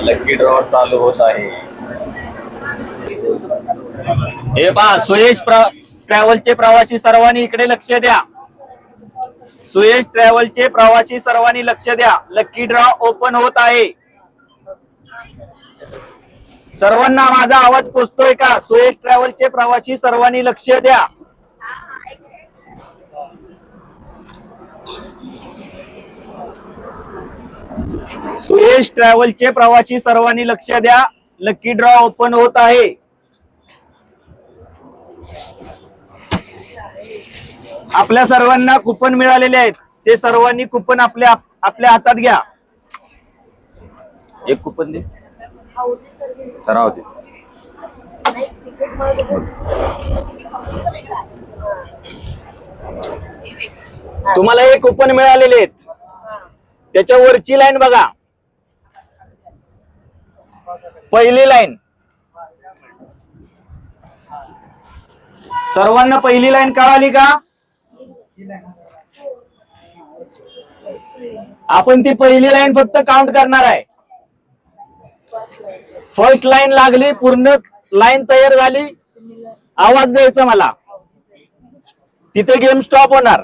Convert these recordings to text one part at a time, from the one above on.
Lucky draw चालू होत आहे। हे पहा, सुयश ट्रॅव्हलचे प्रवासी सर्वांनी इकडे लक्ष द्या। सुयश ट्रॅव्हलचे प्रवासी सर्वांनी लक्ष द्या, लकी ड्रॉ ओपन होत आहे। सर्वांना माझा आवाज पोहोचतोय का? सुयश ट्रॅव्हलचे प्रवासी सर्वांनी लक्ष द्या। सुयश ट्रॅव्हलचे प्रवासी सर्वांनी लक्ष द्या, लकी ड्रॉ ओपन होत आहे। आपल्या सर्वांना कुपन मिळालेले आहेत, ते सर्वांनी कुपन आपल्या हातात घ्या। एक कुपन दे सरा होते। तुम्हाला एक कुपन मिळालेले आहेत, त्याच्या वरची लाईन बघा, पहिली लाईन। सर्वांना पहिली लाईन कळाली का? आपण ती पहिली लाईन फक्त काउंट करणार आहे। फर्स्ट लाईन लागली, पूर्ण लाईन तयार झाली, आवाज द्यायचा मला, तिथे गेम स्टॉप होणार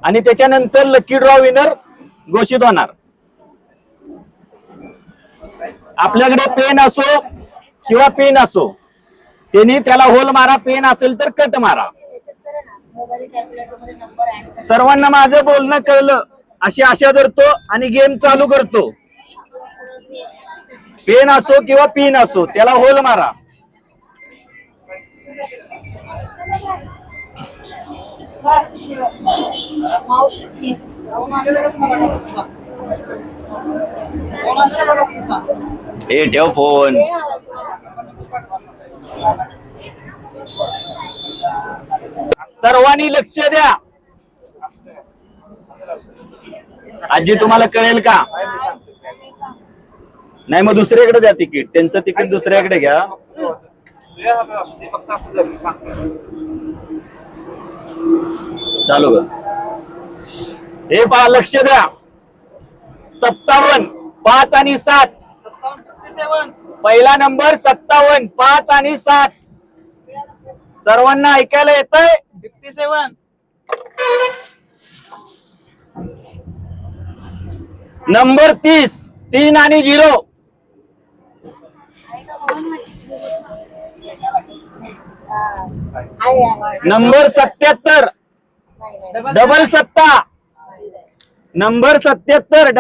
आणि त्याच्यानंतर लकी ड्रॉ विनर घोषित होणार। आपल्याकडे पेन असो किंवा पिन असो, त्यांनी त्याला होल मारा, पेन असेल तर कट मारा। सर्वांना माझं बोलणं कळलं अशी आशा धरतो आणि गेम चालू करतो। पेन असो किंवा पिन असो, त्याला होल मारा। ए ठेव फोन। सर्वांनी लक्ष द्या। आजी तुम्हाला कळेल का? नाही मग दुसऱ्याकडे द्या तिकीट, त्यांचं तिकीट दुसऱ्याकडे घ्या। चालू कर। हे पहा, लक्ष द्या, 57, 5 आणि 7। पहिला नंबर 57, 5 आणि 7। सर्वांना ऐकायला येतंय? 57। नंबर 30, 3 आणि 0। Number 77, double 7। नंबर 77